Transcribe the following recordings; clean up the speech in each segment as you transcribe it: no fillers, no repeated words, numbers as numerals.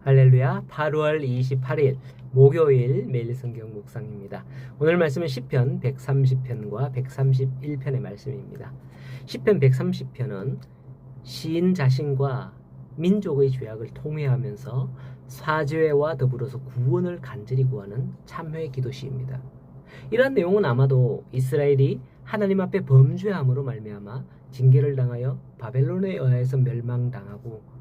할렐루야. 8월 28일 목요일 매일 성경 묵상입니다. 오늘 말씀은 시편 130편과 131편의 말씀입니다. 시편 130편은 시인 자신과 민족의 죄악을 통회하면서 사죄와 더불어서 구원을 간절히 구하는 참회 기도시입니다. 이러한 내용은 아마도 이스라엘이 하나님 앞에 범죄함으로 말미암아 징계를 당하여 바벨론에 의해서 멸망당하고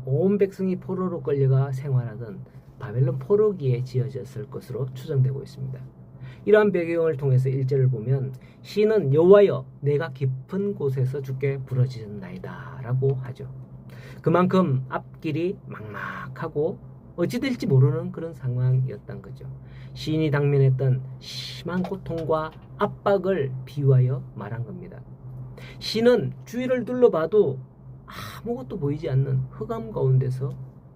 온 백성이 포로로 끌려가 생활하던 바벨론 포로기에 지어졌을 것으로 추정되고 있습니다. 이러한 배경을 통해서 1절을 보면 시인은 여호와여 내가 깊은 곳에서 주께 부르짖었나이다 라고 하죠. 그만큼 앞길이 막막하고 어찌 될지 모르는 그런 상황이었던 거죠. 시인이 당면했던 심한 고통과 압박을 비유하여 말한 겁니다. 시인은 주위를 둘러봐도 아무것도 보이지 않는 흑암 가운데서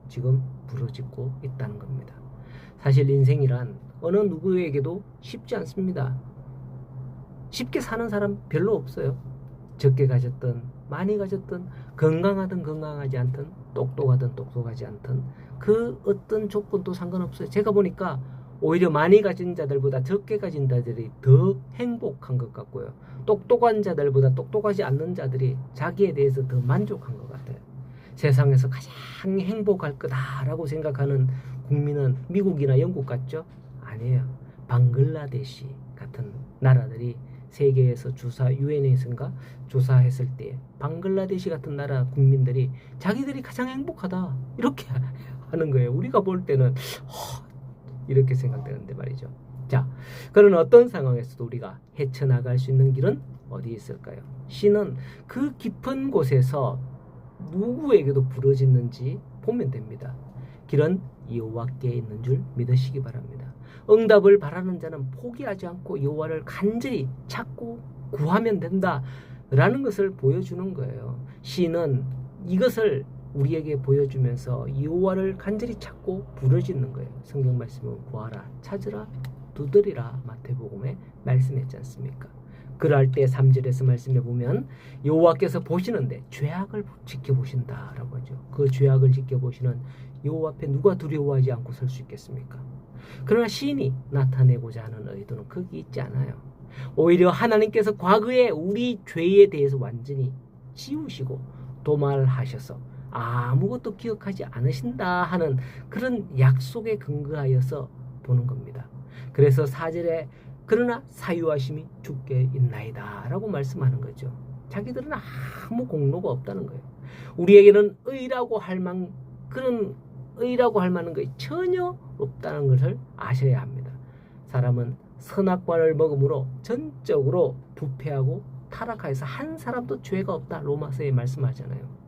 지금 부르짖고 있다는 겁니다. 사실 인생이란 어느 누구에게도 쉽지 않습니다. 쉽게 사는 사람 별로 없어요. 적게 가졌든 많이 가졌든 건강하든 건강하지 않든 똑똑하든 똑똑하지 않든 그 어떤 조건도 상관없어요. 제가 보니까 오히려 많이 가진 자들보다 적게 가진 자들이 더 행복한 것 같고요. 똑똑한 자들보다 똑똑하지 않는 자들이 자기에 대해서 더 만족한 것 같아요. 세상에서 가장 행복할 거다라고 생각하는 국민은 미국이나 영국 같죠? 아니에요. 방글라데시 같은 나라들이 세계에서 유엔에서인가 조사했을 때 방글라데시 같은 나라 국민들이 자기들이 가장 행복하다 이렇게 하는 거예요. 우리가 볼 때는 이렇게 생각되는데 말이죠. 자, 그런 어떤 상황에서도 우리가 헤쳐나갈 수 있는 길은 어디 있을까요? 시는 그 깊은 곳에서 누구에게도 부르짖는지 보면 됩니다. 길은 여호와께 있는 줄 믿으시기 바랍니다. 응답을 바라는 자는 포기하지 않고 여호와를 간절히 찾고 구하면 된다라는 것을 보여주는 거예요. 시는 이것을 우리에게 보여주면서 여호와를 간절히 찾고 부르짖는 거예요. 성경 말씀은 구하라, 찾으라, 두드리라 마태복음에 말씀했지 않습니까? 그럴 때 3절에서 말씀해 보면 여호와께서 보시는데 죄악을 지켜보신다라고 하죠. 그 죄악을 지켜보시는 여호와 앞에 누가 두려워하지 않고 설 수 있겠습니까? 그러나 시인이 나타내고자 하는 의도는 거기 있지 않아요. 오히려 하나님께서 과거에 우리 죄에 대해서 완전히 지우시고 도말하셔서 아무것도 기억하지 않으신다 하는 그런 약속에 근거하여서 보는 겁니다. 그래서 4절에 그러나 사유하심이 주께 있나이다 라고 말씀하는 거죠. 자기들은 아무 공로가 없다는 거예요. 우리에게는 의라고 할 만한 것이 전혀 없다는 것을 아셔야 합니다. 사람은 선악과를 먹음으로 전적으로 부패하고 타락하여서 한 사람도 죄가 없다 로마서에 말씀하잖아요.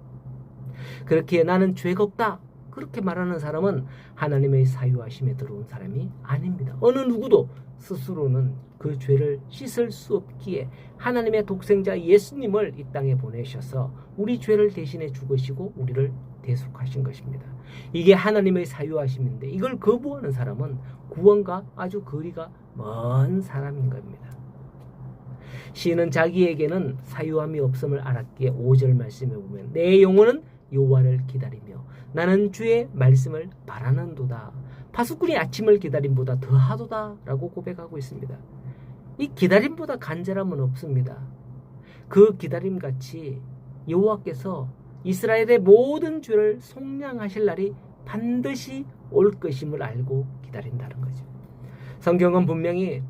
그렇게 나는 죄가 없다 그렇게 말하는 사람은 하나님의 사유하심에 들어온 사람이 아닙니다. 어느 누구도 스스로는 그 죄를 씻을 수 없기에 하나님의 독생자 예수님을 이 땅에 보내셔서 우리 죄를 대신해 죽으시고 우리를 대속하신 것입니다. 이게 하나님의 사유하심인데 이걸 거부하는 사람은 구원과 아주 거리가 먼 사람인 겁니다. 시인은 자기에게는 사유함이 없음을 알았기에 5절 말씀에 보면 내 영혼은 여호와를 기다리며 나는 주의 말씀을 바라는도다. 파수꾼이 아침을 기다림보다 더하도다 라고 고백하고 있습니다. 이 기다림보다 간절함은 없습니다. 그 기다림같이 여호와께서 이스라엘의 모든 죄를 속량하실 날이 반드시 올 것임을 알고 기다린다는 거죠. 성경은 분명히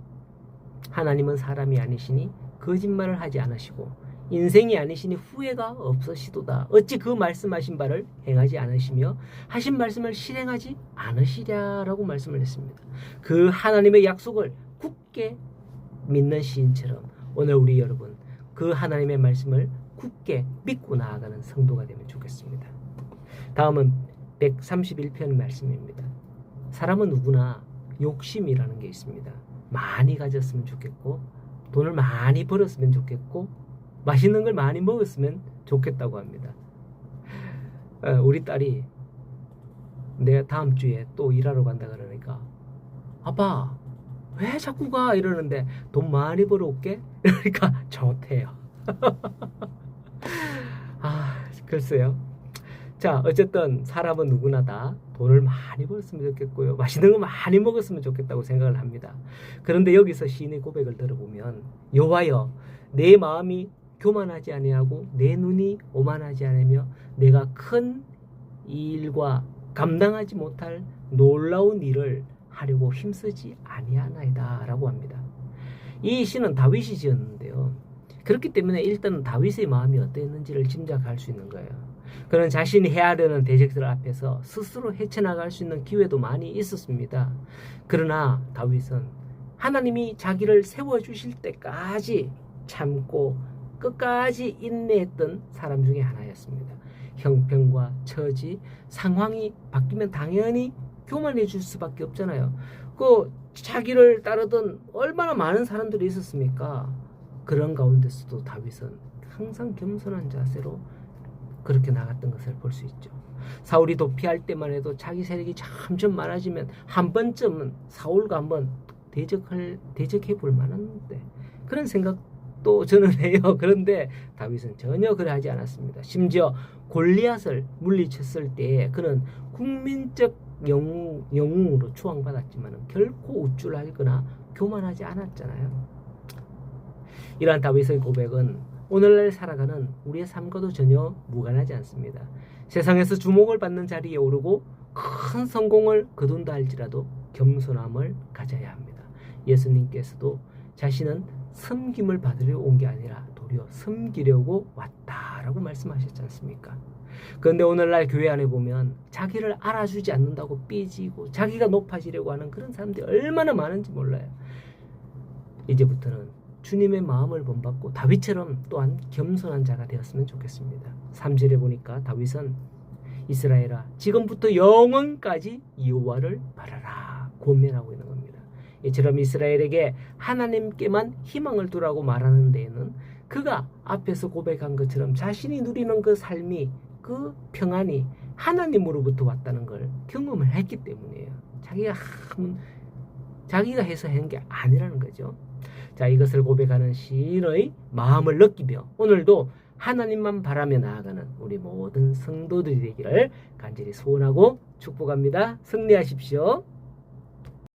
하나님은 사람이 아니시니 거짓말을 하지 않으시고 인생이 아니시니 후회가 없으시도다. 어찌 그 말씀하신 바를 행하지 않으시며 하신 말씀을 실행하지 않으시랴라고 말씀을 했습니다. 그 하나님의 약속을 굳게 믿는 시인처럼 오늘 우리 여러분 그 하나님의 말씀을 굳게 믿고 나아가는 성도가 되면 좋겠습니다. 다음은 131편 말씀입니다. 사람은 누구나 욕심이라는 게 있습니다. 많이 가졌으면 좋겠고 돈을 많이 벌었으면 좋겠고 맛있는 걸 많이 먹었으면 좋겠다고 합니다. 우리 딸이 내가 다음 주에 또 일하러 간다 그러니까 아빠 왜 자꾸 가 이러는데 돈 많이 벌어올게 그러니까 좋대요. 글쎄요. 자, 어쨌든 사람은 누구나 다 돈을 많이 벌었으면 좋겠고요. 맛있는 거 많이 먹었으면 좋겠다고 생각을 합니다. 그런데 여기서 시인의 고백을 들어보면 여호와여 내 마음이 교만하지 아니하고 내 눈이 오만하지 않으며 내가 큰 일과 감당하지 못할 놀라운 일을 하려고 힘쓰지 아니하나이다 라고 합니다. 이 시는 다윗이 지었는데요. 그렇기 때문에 일단 다윗의 마음이 어땠는지를 짐작할 수 있는 거예요. 그는 자신이 해야 되는 대적들 앞에서 스스로 헤쳐나갈 수 있는 기회도 많이 있었습니다. 그러나 다윗은 하나님이 자기를 세워주실 때까지 참고 끝까지 인내했던 사람 중에 하나였습니다. 형편과 처지, 상황이 바뀌면 당연히 교만해질 수밖에 없잖아요. 그 자기를 따르던 얼마나 많은 사람들이 있었습니까? 그런 가운데서도 다윗은 항상 겸손한 자세로 그렇게 나갔던 것을 볼 수 있죠. 사울이 도피할 때만 해도 자기 세력이 점점 많아지면 한 번쯤은 사울과 한번 대적해 볼 만한데 그런 생각도 저는 해요. 그런데 다윗은 전혀 그러하지 않았습니다. 심지어 골리앗을 물리쳤을 때 그는 국민적 영웅으로 추앙받았지만 결코 우쭐하거나 교만하지 않았잖아요. 이러한 다윗의 고백은 오늘날 살아가는 우리의 삶과도 전혀 무관하지 않습니다. 세상에서 주목을 받는 자리에 오르고 큰 성공을 거둔다 할지라도 겸손함을 가져야 합니다. 예수님께서도 자신은 섬김을 받으려 온 게 아니라 도리어 섬기려고 왔다라고 말씀하셨지 않습니까? 그런데 오늘날 교회 안에 보면 자기를 알아주지 않는다고 삐지고 자기가 높아지려고 하는 그런 사람들이 얼마나 많은지 몰라요. 이제부터는 주님의 마음을 본받고 다윗처럼 또한 겸손한 자가 되었으면 좋겠습니다. 3절에 보니까 다윗은 이스라엘아 지금부터 영원까지 여호와를 바라라 권면하고 있는 겁니다. 이처럼 이스라엘에게 하나님께만 희망을 두라고 말하는 데에는 그가 앞에서 고백한 것처럼 자신이 누리는 그 삶이 그 평안이 하나님으로부터 왔다는 걸 경험을 했기 때문이에요. 자기가 해서 한 게 아니라는 거죠. 자, 이것을 고백하는 시인의 마음을 느끼며 오늘도 하나님만 바라며 나아가는 우리 모든 성도들이 되기를 간절히 소원하고 축복합니다. 승리하십시오.